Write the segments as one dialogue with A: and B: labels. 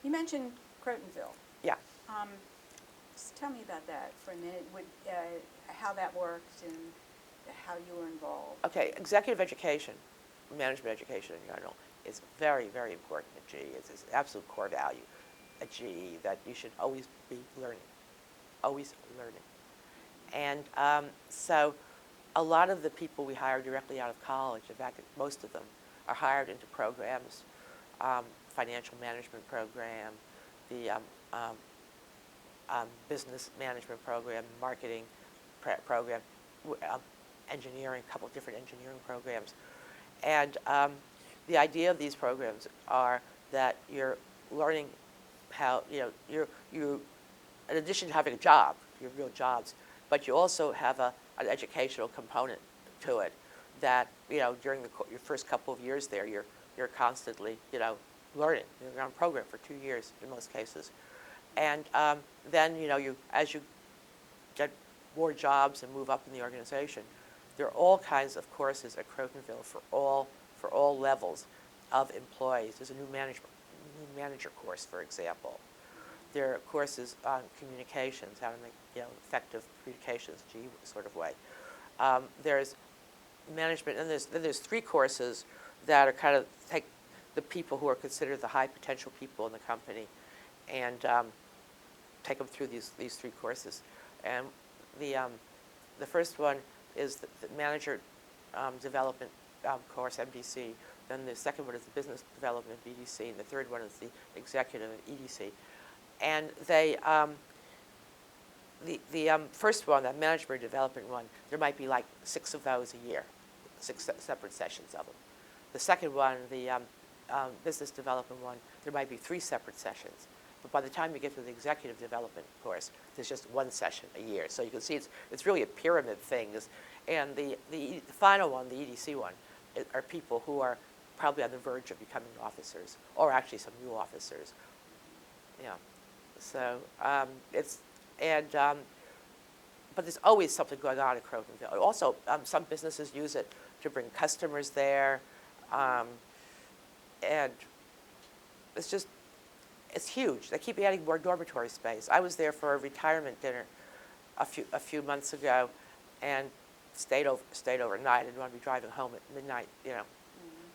A: You mentioned Crotonville.
B: Yeah.
A: Um, just tell me about that for a minute, how that worked and how you were involved.
B: Okay, executive education, management education in general, is very, very important at GE. It's an absolute core value at GE that you should always be learning, always learning. And so a lot of the people we hire directly out of college, in fact, most of them, are hired into programs, financial management program, the business management program, marketing program, engineering, a couple of different engineering programs. And the idea of these programs are that you're learning how, you in addition to having a job, your real jobs, but you also have an educational component to it that, during your first couple of years there, you're constantly, learning. You're on a program for 2 years in most cases. And then, as you get more jobs and move up in the organization, there are all kinds of courses at Crotonville for all levels of employees. There's a new manager course, for example. There are courses on communications, how to make effective communications, GE sort of way. There's management, and then there's 3 courses that are kind of take the people who are considered the high potential people in the company, and take them through these 3 courses. And the first one is the manager development course, MDC. Then the second one is the business development, BDC, and the third one is the executive, EDC. And they, the first one, that management development one, there might be like 6 of those a year, 6 separate sessions of them. The second one, the business development one, there might be 3 separate sessions. But by the time you get to the executive development course, there's just 1 session a year. So you can see it's really a pyramid thing. And the final one, the EDC one, are people who are probably on the verge of becoming officers, or actually some new officers. Yeah. So but there's always something going on at Crotonville. Also, some businesses use it to bring customers there, and it's huge. They keep adding more dormitory space. I was there for a retirement dinner a few months ago, and stayed overnight. I didn't want to be driving home at midnight,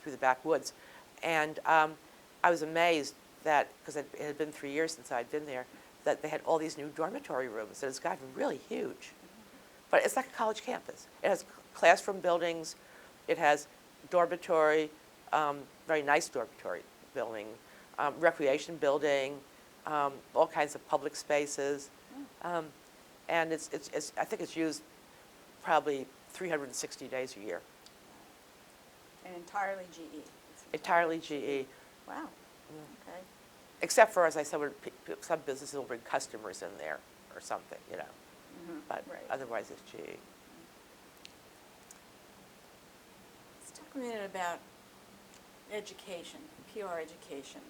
B: through the backwoods, and I was amazed that, because it had been 3 years since I'd been there, that they had all these new dormitory rooms. And it's gotten really huge. But it's like a college campus. It has classroom buildings. It has dormitory, very nice dormitory building, recreation building, all kinds of public spaces. And I think it's used probably 360 days a year.
A: And entirely GE?
B: Entirely GE.
A: Wow. Okay.
B: Except for, as I said, some businesses will bring customers in there or something, But
A: right.
B: Otherwise it's GE.
A: Let's talk a minute about education, PR education,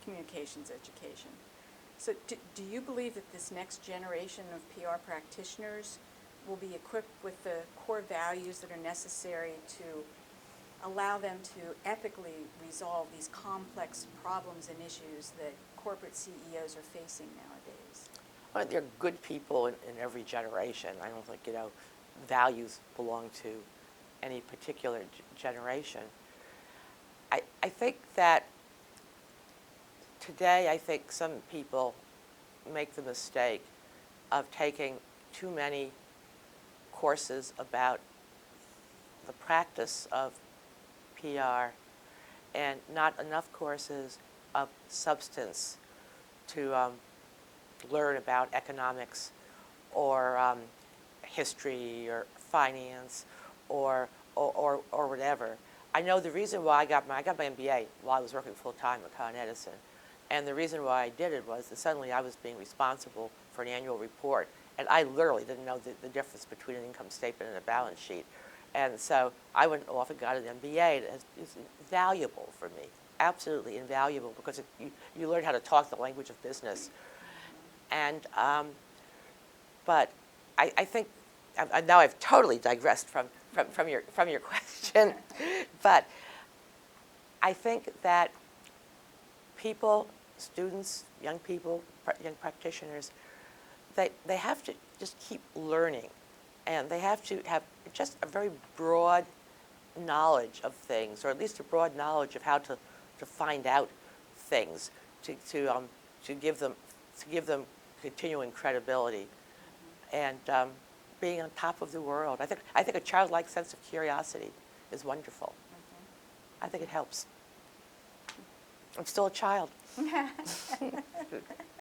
A: communications education. So do you believe that this next generation of PR practitioners will be equipped with the core values that are necessary to allow them to ethically resolve these complex problems and issues that corporate CEOs are facing nowadays?
B: Well, there are good people in every generation. I don't think, values belong to any particular generation. I think that today, I think some people make the mistake of taking too many courses about the practice of PR and not enough courses of substance to learn about economics or history or finance or whatever. I know the reason why I got my MBA while I was working full-time at Con Edison, and the reason why I did it was that suddenly I was being responsible for an annual report, and I literally didn't know the difference between an income statement and a balance sheet. And so I went off and got an MBA. It's invaluable for me, absolutely invaluable, because you learn how to talk the language of business. And but I think now I've totally digressed from your question, but I think that people students, young people, young practitioners, they have to just keep learning, and they have to have just a very broad knowledge of things, or at least a broad knowledge of how to find out things, to give them continuing credibility, and being on top of the world. I think a childlike sense of curiosity is wonderful. I think it helps. I'm still a child.